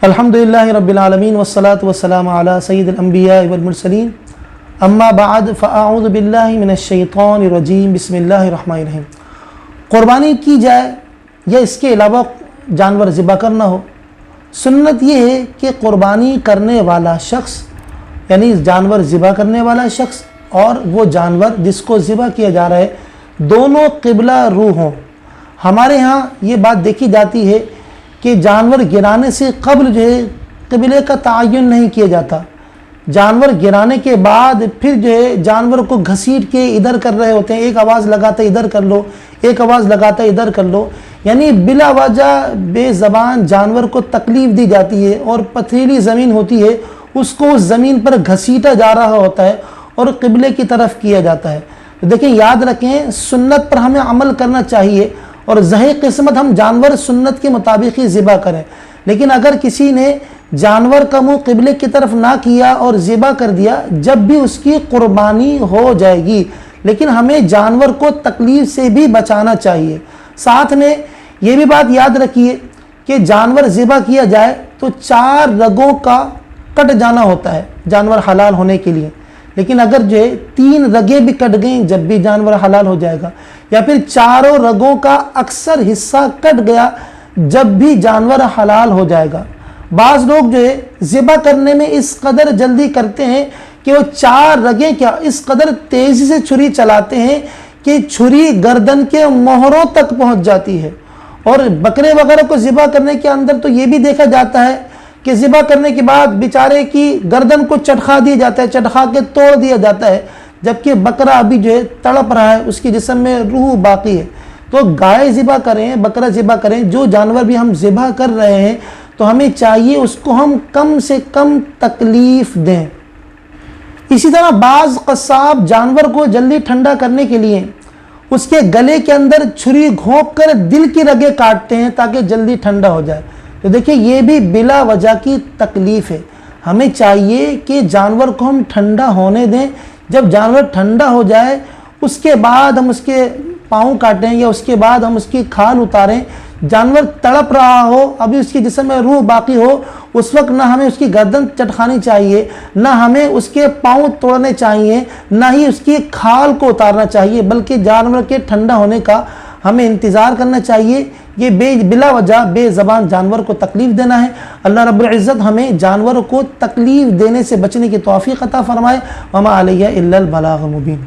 الحمدللہ رب العالمین والصلاة والسلام علی سید الانبیاء والمرسلین اما بعد فاعوذ باللہ من الشیطان الرجیم بسم اللہ الرحمن الرحیم۔ قربانی کی جائے یا اس کے علاوہ جانور ذبح کرنا ہو، سنت یہ ہے کہ قربانی کرنے والا شخص یعنی جانور ذبح کرنے والا شخص اور وہ جانور جس کو ذبح کیا جا رہا ہے دونوں قبلہ رو ہوں۔ ہمارے ہاں یہ بات دیکھی جاتی ہے کہ جانور گرانے سے قبل جو ہے قبلے کا تعین نہیں کیا جاتا، جانور گرانے کے بعد پھر جو ہے جانور کو گھسیٹ کے ادھر کر رہے ہوتے ہیں، ایک آواز لگاتا ہے ادھر کر لو، ایک آواز لگاتا ہے ادھر کر لو، یعنی بلا وجہ بے زبان جانور کو تکلیف دی جاتی ہے اور پتھریلی زمین ہوتی ہے اس کو اس زمین پر گھسیٹا جا رہا ہوتا ہے اور قبلے کی طرف کیا جاتا ہے۔ تو دیکھیں، یاد رکھیں، سنت پر ہمیں عمل کرنا چاہیے اور زہی قسمت ہم جانور سنت کے مطابق ہی ذبح کریں، لیکن اگر کسی نے جانور کا منہ قبلے کی طرف نہ کیا اور ذبح کر دیا، جب بھی اس کی قربانی ہو جائے گی، لیکن ہمیں جانور کو تکلیف سے بھی بچانا چاہیے۔ ساتھ میں یہ بھی بات یاد رکھیے کہ جانور ذبح کیا جائے تو 4 رگوں کا کٹ جانا ہوتا ہے جانور حلال ہونے کے لیے، لیکن اگر جو ہے 3 رگیں بھی کٹ گئیں جب بھی جانور حلال ہو جائے گا، یا پھر 4 رگوں کا اکثر حصہ کٹ گیا جب بھی جانور حلال ہو جائے گا۔ بعض لوگ جو ہے ذبح کرنے میں اس قدر جلدی کرتے ہیں کہ وہ 4 رگیں کیا اس قدر تیزی سے چھری چلاتے ہیں کہ چھری گردن کے موہروں تک پہنچ جاتی ہے۔ اور بکرے وغیرہ کو ذبح کرنے کے اندر تو یہ بھی دیکھا جاتا ہے کہ ذبح کرنے کے بعد بیچارے کی گردن کو چٹخا دیا جاتا ہے، چٹخا کے توڑ دیا جاتا ہے، جبکہ بکرا ابھی جو ہے تڑپ رہا ہے، اس کی جسم میں روح باقی ہے۔ تو گائے ذبح کریں، بکرا ذبح کریں، جو جانور بھی ہم ذبح کر رہے ہیں تو ہمیں چاہیے اس کو ہم کم سے کم تکلیف دیں۔ اسی طرح بعض قصاب جانور کو جلدی ٹھنڈا کرنے کے لیے اس کے گلے کے اندر چھری گھونپ کر دل کی رگیں کاٹتے ہیں تاکہ جلدی ٹھنڈا ہو جائے۔ تو دیکھیں، یہ بھی بلا وجہ کی تکلیف ہے۔ ہمیں چاہیے کہ جانور کو ہم ٹھنڈا ہونے دیں، جب جانور ٹھنڈا ہو جائے اس کے بعد ہم اس کے پاؤں کاٹیں یا اس کے بعد ہم اس کی کھال اتاریں۔ جانور تڑپ رہا ہو، ابھی اس کی جسم میں روح باقی ہو، اس وقت نہ ہمیں اس کی گردن چٹخانی چاہیے، نہ ہمیں اس کے پاؤں توڑنے چاہیے، نہ ہی اس کی کھال کو اتارنا چاہیے، بلکہ جانور کے ٹھنڈا ہونے کا ہمیں انتظار کرنا چاہیے۔ یہ بلا وجہ بے زبان جانور کو تکلیف دینا ہے۔ اللہ رب العزت ہمیں جانور کو تکلیف دینے سے بچنے کی توفیق عطا فرمائے۔ وما علیہ الا البلاغ المبین۔